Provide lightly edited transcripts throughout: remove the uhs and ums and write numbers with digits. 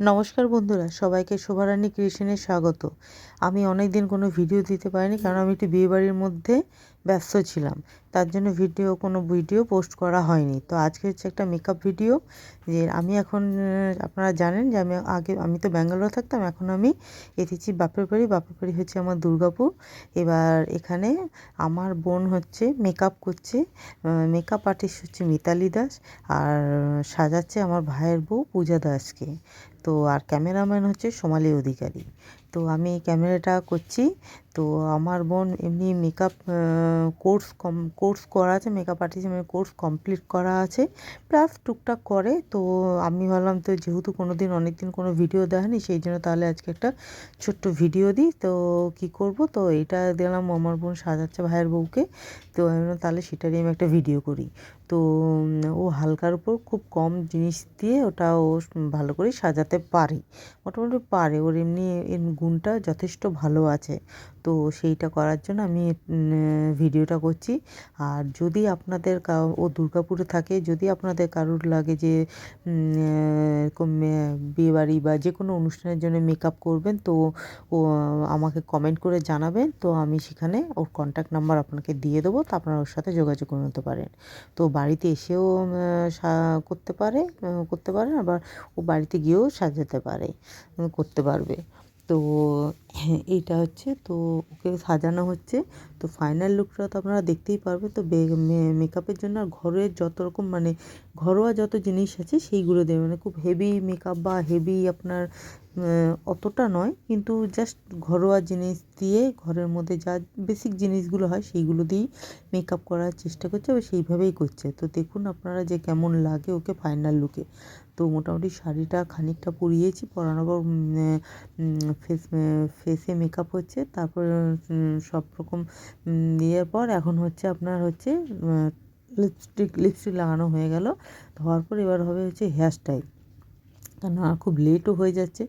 নমস্কার বন্ধুরা, সবাইকে শোভারানী ক্রিয়েশনে স্বাগত। আমি অনেক দিন কোনো ভিডিও দিতে পারিনি, কারণ আমি একটু বিয়েবাড়ির মধ্যে ব্যস্ত ছিলাম। তার জন্য কোনো ভিডিও পোস্ট করা হয়নি। তো আজকে হচ্ছে একটা মেকআপ ভিডিও। যে আমি এখন আপনারা জানেন যে আমি তো ব্যাঙ্গালোরে থাকতাম, এখন আমি এসেছি বাপের বাড়ি। বাপের বাড়ি হচ্ছে আমার দুর্গাপুর। এবার এখানে আমার বোন হচ্ছে মেকআপ করছে। মেকআপ আর্টিস্ট হচ্ছে মিতালি দাস, আর সাজাচ্ছে আমার ভাইয়ের বউ পূজা দাসকে। তো আর ক্যামেরাম্যান হচ্ছে সোমালি অধিকারী। তো আমি ক্যামেরাটা করছি। তো আমার বোন এমনি মেকআপ কোর্স করা আছে, মেকআপ আর্টিস্টের কোর্স কমপ্লিট করা আছে, প্লাস টুকটাক করে। তো আমি ভাবলাম, তো যেহেতু অনেক দিন কোনো ভিডিও দেয়নি, সেই জন্য তাহলে আজকে একটা ছোট্ট ভিডিও দিই। তো কি করব, তো এটা দিলাম আমার বোন সাজাচ্ছে ভাইয়ের বউকে। তো আমি ভাবলাম তাহলে সেটারই আমি একটা ভিডিও করি। তো ও হালকার উপর খুব কম জিনিস দিয়ে ওটা ও ভালো করে সাজাতে পারে, মোটামুটি পারে। ওর এমনি এর গুণটা যথেষ্ট ভালো আছে। তো সেইটা করার জন্য আমি ভিডিওটা করছি। আর যদি আপনাদের ও দুর্গাপুরে থাকে, যদি আপনাদের কারোর লাগে যে এরকম বিয়েবাড়ি বা যে কোনো অনুষ্ঠানের জন্য মেকআপ করবেন, তো ও আমাকে কমেন্ট করে জানাবেন। তো আমি সেখানে ওর কন্ট্যাক্ট নাম্বার আপনাকে দিয়ে দেবো, তো আপনারা ওর সাথে যোগাযোগ করে নিতে পারেন। তো বাড়িতে এসেও করতে পারেন, আবার ও বাড়িতে গিয়েও সাজাতে পারে, করতে পারবে। তো এইটা হচ্ছে, তো ওকে সাজানো হচ্ছে। তো ফাইনাল লুকটা তো আপনারা দেখতেই পারবে। তো মেকআপের জন্য আর ঘরের যত রকম ঘরোয়া যত জিনিস আছে সেইগুলো দেবে, খুব হেভি মেকআপ বা হেভি আপনার অতটা নয়, কিন্তু জাস্ট ঘরোয়া জিনিস দিয়ে ঘরের মধ্যে যা বেসিক জিনিসগুলো হয় সেইগুলো দিয়েই মেকআপ করার চেষ্টা করছে, ও সেইভাবেই করছে। তো দেখুন আপনারা যে কেমন লাগে ওকে ফাইনাল লুকে। তো মোটামুটি শাড়িটা খানিকটা পরিয়েছি, পরানোর পর ফেসে মেকআপ হচ্ছে। তারপর সব রকম দেওয়ার পর এখন হচ্ছে আপনার হচ্ছে লিপস্টিক লাগানো হয়ে গেল। হওয়ার পর এবার হবে হচ্ছে হেয়ার স্টাইল। কেন খুব লেটও হয়ে যাচ্ছে,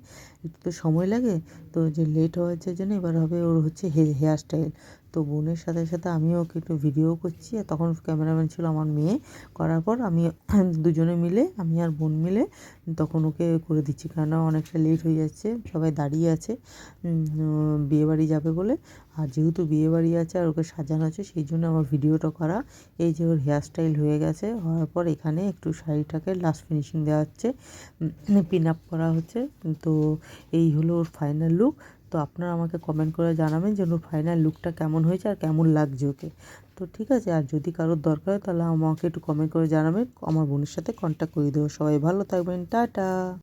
একটু তো সময় লাগে। তো যে লেট হওয়ার জন্য এবার হবে ওর হচ্ছে হেয়ার স্টাইল। তো বোনের সাথে সাথে আমিও ওকে একটু ভিডিও করছি, আর তখন ক্যামেরাম্যান ছিল আমার মেয়ে। করার পর আমি দুজনে মিলে, আমি আর বোন মিলে তখন ওকে করে দিচ্ছি, কেননা অনেকটা লেট হয়ে যাচ্ছে, সবাই দাঁড়িয়ে আছে বিয়েবাড়ি যাবে বলে। আর যেহেতু বিয়েবাড়ি আছে আর ওকে সাজানো আছে, সেই জন্য আমার ভিডিওটা করা। এই যে ওর হেয়ার স্টাইল হয়ে গেছে, হওয়ার পর এখানে একটু শাড়িটাকে লাস্ট ফিনিশিং দেওয়া হচ্ছে, পিন আপ করা হচ্ছে। তো এই হলো ওর ফাইনাল লুক। তো আপনারা আমাকে কমেন্ট করে জানাবেন যে ওর ফাইনাল লুকটা কেমন হয়েছে আর কেমন লাগছে ওকে। তো ঠিক আছে, আর যদি কারোর দরকার হয় তাহলে আমাকে একটু কমেন্ট করে জানাবেন, আমার বোনের সাথে কন্ট্যাক্ট করে দেবো। সবাই ভালো থাকবেন, টাটা।